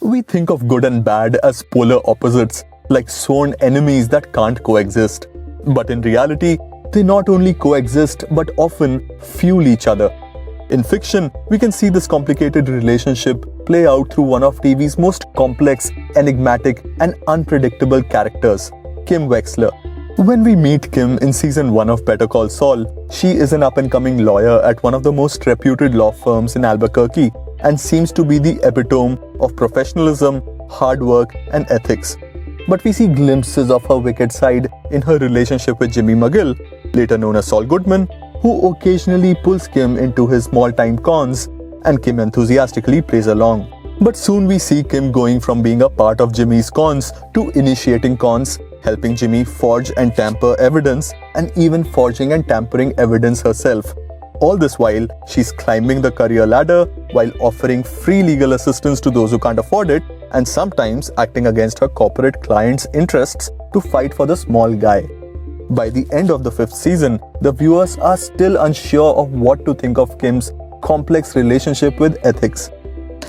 We think of good and bad as polar opposites, like sworn enemies that can't coexist. But in reality, they not only coexist but often fuel each other. In fiction, we can see this complicated relationship play out through one of TV's most complex, enigmatic, and unpredictable characters, Kim Wexler. When we meet Kim in season 1 of Better Call Saul, she is an up-and-coming lawyer at one of the most reputed law firms in Albuquerque and seems to be the epitome of professionalism, hard work, and ethics. But we see glimpses of her wicked side in her relationship with Jimmy McGill, later known as Saul Goodman, who occasionally pulls Kim into his small-time cons, and Kim enthusiastically plays along. But soon we see Kim going from being a part of Jimmy's cons to initiating cons, helping Jimmy forge and tamper evidence, and even forging and tampering evidence herself. All this while, she's climbing the career ladder while offering free legal assistance to those who can't afford it, and sometimes acting against her corporate clients' interests to fight for the small guy. By the end of the 5th season, the viewers are still unsure of what to think of Kim's complex relationship with ethics.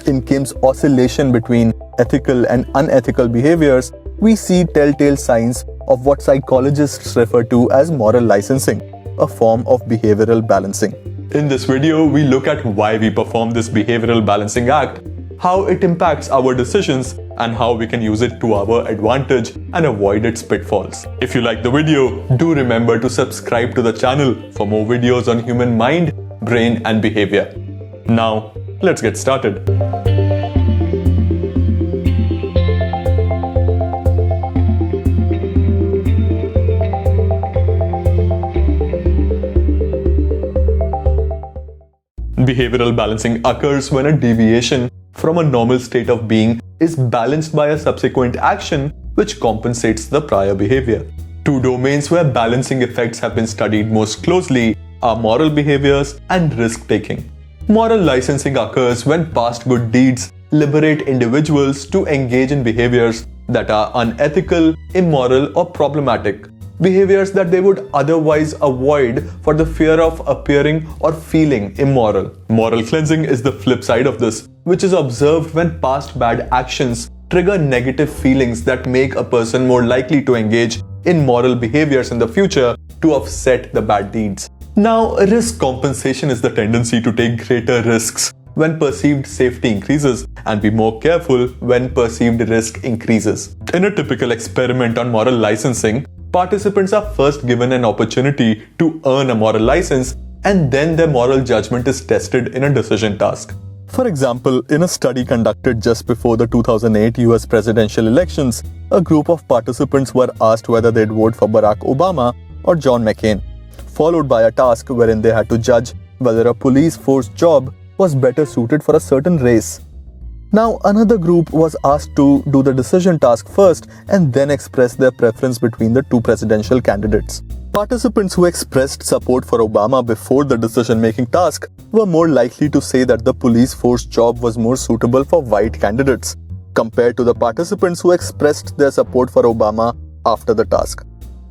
In Kim's oscillation between ethical and unethical behaviors, we see telltale signs of what psychologists refer to as moral licensing, a form of behavioral balancing. In this video, we look at why we perform this behavioral balancing act, how it impacts our decisions, and how we can use it to our advantage and avoid its pitfalls. If you like the video, do remember to subscribe to the channel for more videos on human mind, brain, and behavior. Now, let's get started. Behavioral balancing occurs when a deviation from a normal state of being is balanced by a subsequent action which compensates the prior behavior. Two domains where balancing effects have been studied most closely are moral behaviors and risk-taking. Moral licensing occurs when past good deeds liberate individuals to engage in behaviors that are unethical, immoral, or problematic. Behaviors that they would otherwise avoid for the fear of appearing or feeling immoral. Moral cleansing is the flip side of this, which is observed when past bad actions trigger negative feelings that make a person more likely to engage in moral behaviors in the future to offset the bad deeds. Now, risk compensation is the tendency to take greater risks when perceived safety increases and be more careful when perceived risk increases. In a typical experiment on moral licensing, participants are first given an opportunity to earn a moral license, and then their moral judgment is tested in a decision task. For example, in a study conducted just before the 2008 US presidential elections, a group of participants were asked whether they'd vote for Barack Obama or John McCain, followed by a task wherein they had to judge whether a police force job was better suited for a certain race. Now, another group was asked to do the decision task first and then express their preference between the two presidential candidates. Participants who expressed support for Obama before the decision-making task were more likely to say that the police force job was more suitable for white candidates, compared to the participants who expressed their support for Obama after the task.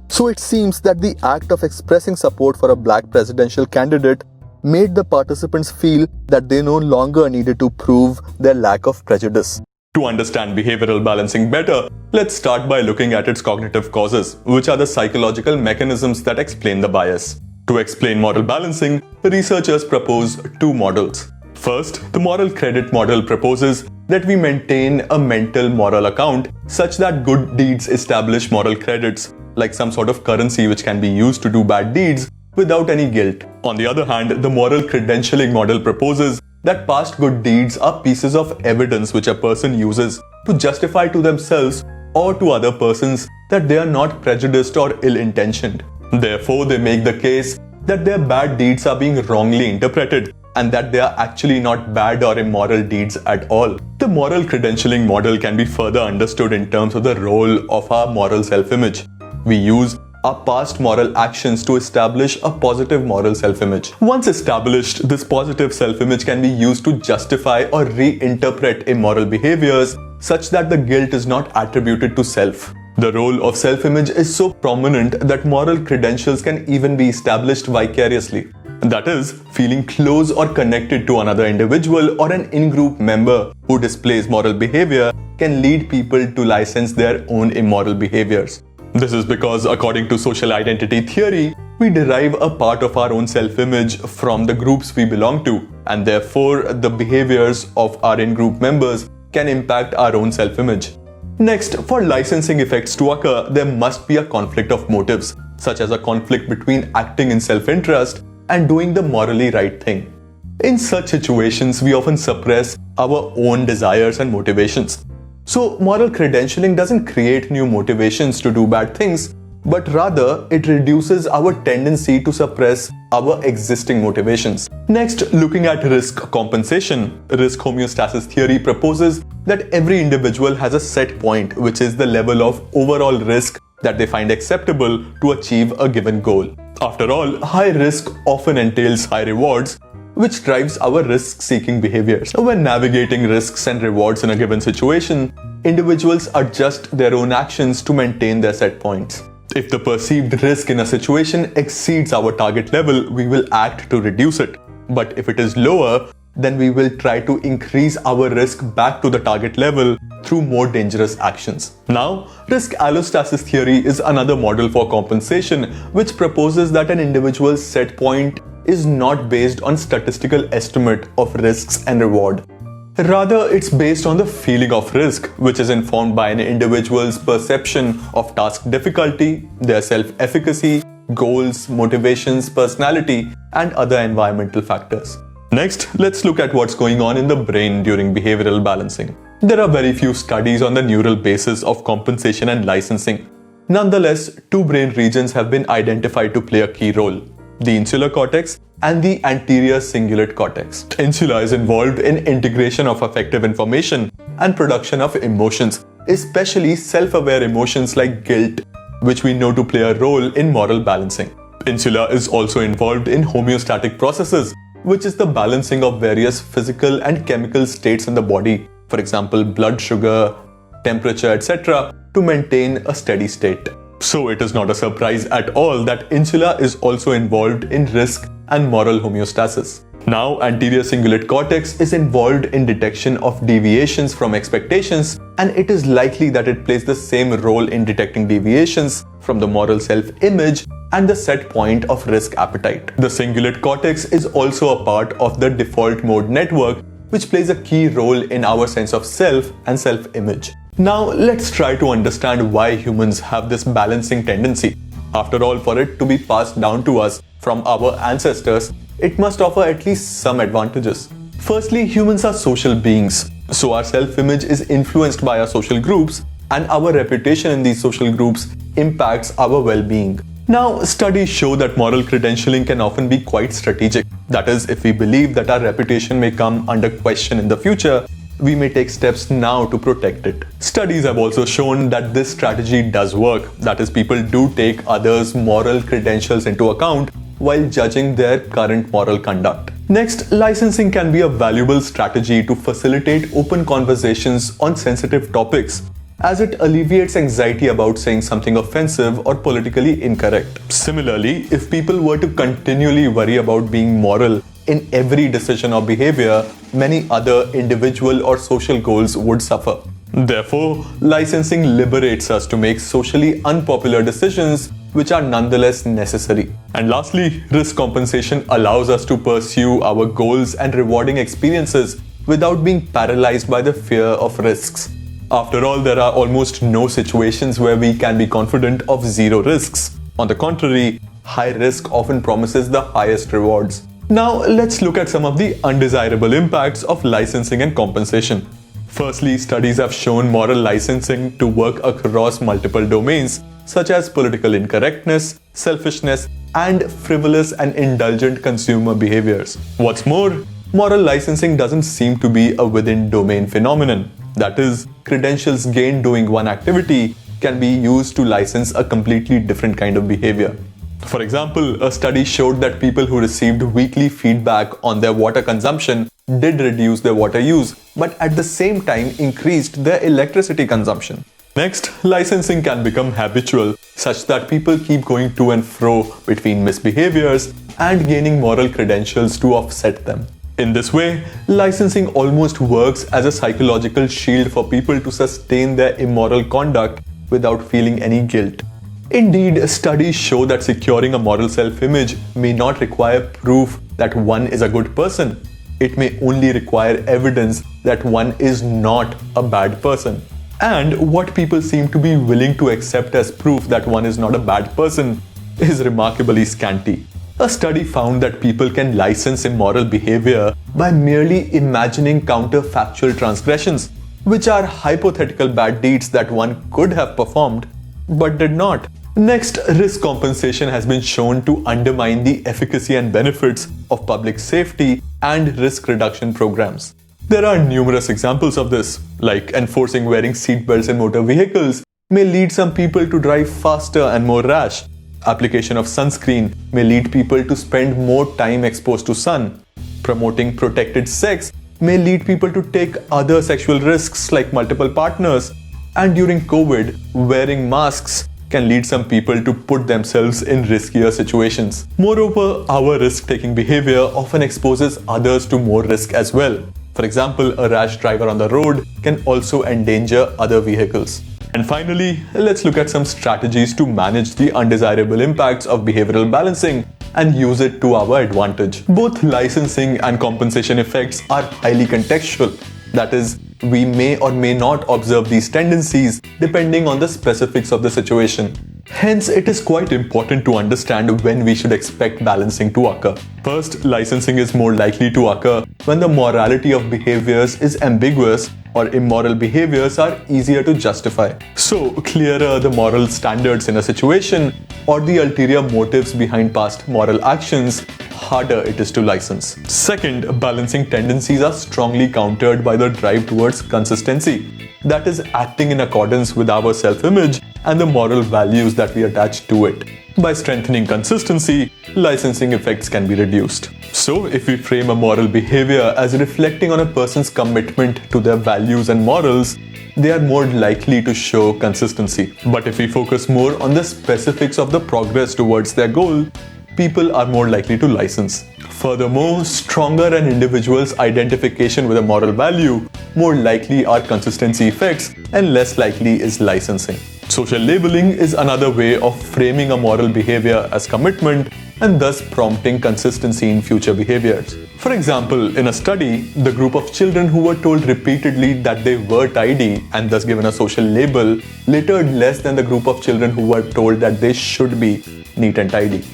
So it seems that the act of expressing support for a black presidential candidate made the participants feel that they no longer needed to prove their lack of prejudice. To understand behavioral balancing better, let's start by looking at its cognitive causes, which are the psychological mechanisms that explain the bias. To explain moral balancing, researchers propose two models. First, the moral credit model proposes that we maintain a mental moral account such that good deeds establish moral credits, like some sort of currency which can be used to do bad deeds without any guilt. On the other hand, the moral credentialing model proposes that past good deeds are pieces of evidence which a person uses to justify to themselves or to other persons that they are not prejudiced or ill-intentioned. Therefore, they make the case that their bad deeds are being wrongly interpreted and that they are actually not bad or immoral deeds at all. The moral credentialing model can be further understood in terms of the role of our moral self-image. We use our past moral actions to establish a positive moral self-image. Once established, this positive self-image can be used to justify or reinterpret immoral behaviors such that the guilt is not attributed to self. The role of self-image is so prominent that moral credentials can even be established vicariously. That is, feeling close or connected to another individual or an in-group member who displays moral behavior can lead people to license their own immoral behaviors. This is because, according to social identity theory, we derive a part of our own self-image from the groups we belong to, and therefore the behaviors of our in-group members can impact our own self-image. Next, for licensing effects to occur, there must be a conflict of motives, such as a conflict between acting in self-interest and doing the morally right thing. In such situations, we often suppress our own desires and motivations. So, moral credentialing doesn't create new motivations to do bad things, but rather it reduces our tendency to suppress our existing motivations. Next, looking at risk compensation. Risk homeostasis theory proposes that every individual has a set point, which is the level of overall risk that they find acceptable to achieve a given goal. After all, high risk often entails high rewards, which drives our risk-seeking behaviors. When navigating risks and rewards in a given situation, individuals adjust their own actions to maintain their set points. If the perceived risk in a situation exceeds our target level, we will act to reduce it. But if it is lower, then we will try to increase our risk back to the target level through more dangerous actions. Now, risk allostasis theory is another model for compensation, which proposes that an individual's set point is not based on statistical estimate of risks and reward. Rather, it's based on the feeling of risk, which is informed by an individual's perception of task difficulty, their self-efficacy, goals, motivations, personality, and other environmental factors. Next, let's look at what's going on in the brain during behavioral balancing. There are very few studies on the neural basis of compensation and licensing. Nonetheless, two brain regions have been identified to play a key role: the insular cortex and the anterior cingulate cortex. Insula is involved in integration of affective information and production of emotions, especially self-aware emotions like guilt, which we know to play a role in moral balancing. Insula is also involved in homeostatic processes, which is the balancing of various physical and chemical states in the body, for example, blood sugar, temperature, etc., to maintain a steady state. So it is not a surprise at all that insula is also involved in risk and moral homeostasis. Now, anterior cingulate cortex is involved in detection of deviations from expectations, and it is likely that it plays the same role in detecting deviations from the moral self-image and the set point of risk appetite. The cingulate cortex is also a part of the default mode network, which plays a key role in our sense of self and self-image. Now, let's try to understand why humans have this balancing tendency. After all, for it to be passed down to us from our ancestors, it must offer at least some advantages. Firstly, humans are social beings, so our self-image is influenced by our social groups, and our reputation in these social groups impacts our well-being. Now, studies show that moral credentialing can often be quite strategic. That is, if we believe that our reputation may come under question in the future, we may take steps now to protect it. Studies have also shown that this strategy does work. That is, people do take others' moral credentials into account while judging their current moral conduct. Next, licensing can be a valuable strategy to facilitate open conversations on sensitive topics, as it alleviates anxiety about saying something offensive or politically incorrect. Similarly, if people were to continually worry about being moral in every decision or behavior, many other individual or social goals would suffer. Therefore, licensing liberates us to make socially unpopular decisions which are nonetheless necessary. And lastly, risk compensation allows us to pursue our goals and rewarding experiences without being paralyzed by the fear of risks. After all, there are almost no situations where we can be confident of zero risks. On the contrary, high risk often promises the highest rewards. Now, let's look at some of the undesirable impacts of licensing and compensation. Firstly, studies have shown moral licensing to work across multiple domains, such as political incorrectness, selfishness, and frivolous and indulgent consumer behaviors. What's more, moral licensing doesn't seem to be a within-domain phenomenon. That is, credentials gained doing one activity can be used to license a completely different kind of behavior. For example, a study showed that people who received weekly feedback on their water consumption did reduce their water use, but at the same time increased their electricity consumption. Next, licensing can become habitual, such that people keep going to and fro between misbehaviors and gaining moral credentials to offset them. In this way, licensing almost works as a psychological shield for people to sustain their immoral conduct without feeling any guilt. Indeed, studies show that securing a moral self-image may not require proof that one is a good person. It may only require evidence that one is not a bad person. And what people seem to be willing to accept as proof that one is not a bad person is remarkably scanty. A study found that people can license immoral behavior by merely imagining counterfactual transgressions, which are hypothetical bad deeds that one could have performed but did not. Next, risk compensation has been shown to undermine the efficacy and benefits of public safety and risk reduction programs. There are numerous examples of this, like enforcing wearing seatbelts in motor vehicles may lead some people to drive faster and more rash. Application of sunscreen may lead people to spend more time exposed to sun. Promoting protected sex may lead people to take other sexual risks like multiple partners. And during COVID, wearing masks can lead some people to put themselves in riskier situations. Moreover, our risk-taking behavior often exposes others to more risk as well. For example, a rash driver on the road can also endanger other vehicles. And finally, let's look at some strategies to manage the undesirable impacts of behavioral balancing and use it to our advantage. Both licensing and compensation effects are highly contextual. That is, we may or may not observe these tendencies depending on the specifics of the situation. Hence, it is quite important to understand when we should expect balancing to occur. First, licensing is more likely to occur when the morality of behaviors is ambiguous or immoral behaviors are easier to justify. So, clearer the moral standards in a situation or the ulterior motives behind past moral actions, harder it is to license. Second, balancing tendencies are strongly countered by the drive towards consistency. That is, acting in accordance with our self-image and the moral values that we attach to it. By strengthening consistency, licensing effects can be reduced. So, if we frame a moral behavior as reflecting on a person's commitment to their values and morals, they are more likely to show consistency. But if we focus more on the specifics of the progress towards their goal, people are more likely to license. Furthermore, stronger an individual's identification with a moral value, more likely are consistency effects and less likely is licensing. Social labeling is another way of framing a moral behavior as commitment and thus prompting consistency in future behaviors. For example, in a study, the group of children who were told repeatedly that they were tidy and thus given a social label littered less than the group of children who were told that they should be neat and tidy.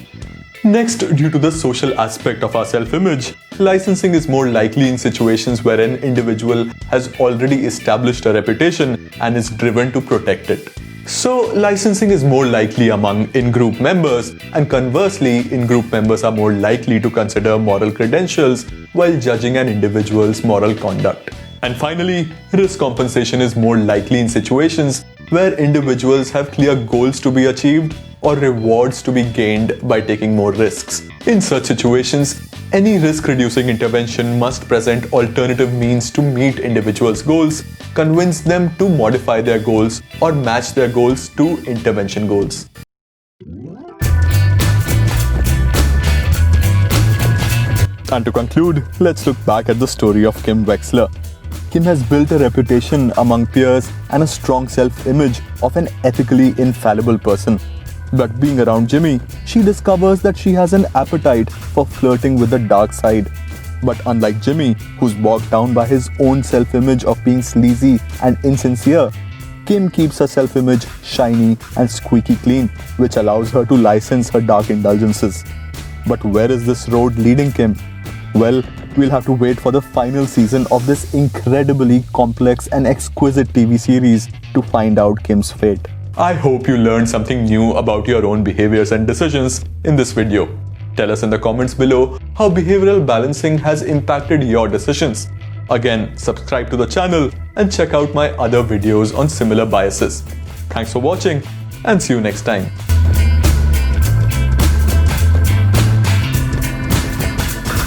Next, due to the social aspect of our self-image, licensing is more likely in situations where an individual has already established a reputation and is driven to protect it. So, licensing is more likely among in-group members, and conversely, in-group members are more likely to consider moral credentials while judging an individual's moral conduct. And finally, risk compensation is more likely in situations where individuals have clear goals to be achieved or rewards to be gained by taking more risks. In such situations, any risk-reducing intervention must present alternative means to meet individuals' goals, convince them to modify their goals, or match their goals to intervention goals. And to conclude, let's look back at the story of Kim Wexler. Kim has built a reputation among peers and a strong self-image of an ethically infallible person. But being around Jimmy, she discovers that she has an appetite for flirting with the dark side. But unlike Jimmy, who's bogged down by his own self-image of being sleazy and insincere, Kim keeps her self-image shiny and squeaky clean, which allows her to license her dark indulgences. But where is this road leading Kim? Well, we'll have to wait for the final season of this incredibly complex and exquisite TV series to find out Kim's fate. I hope you learned something new about your own behaviors and decisions in this video. Tell us in the comments below how behavioral balancing has impacted your decisions. Again, subscribe to the channel and check out my other videos on similar biases. Thanks for watching and see you next time.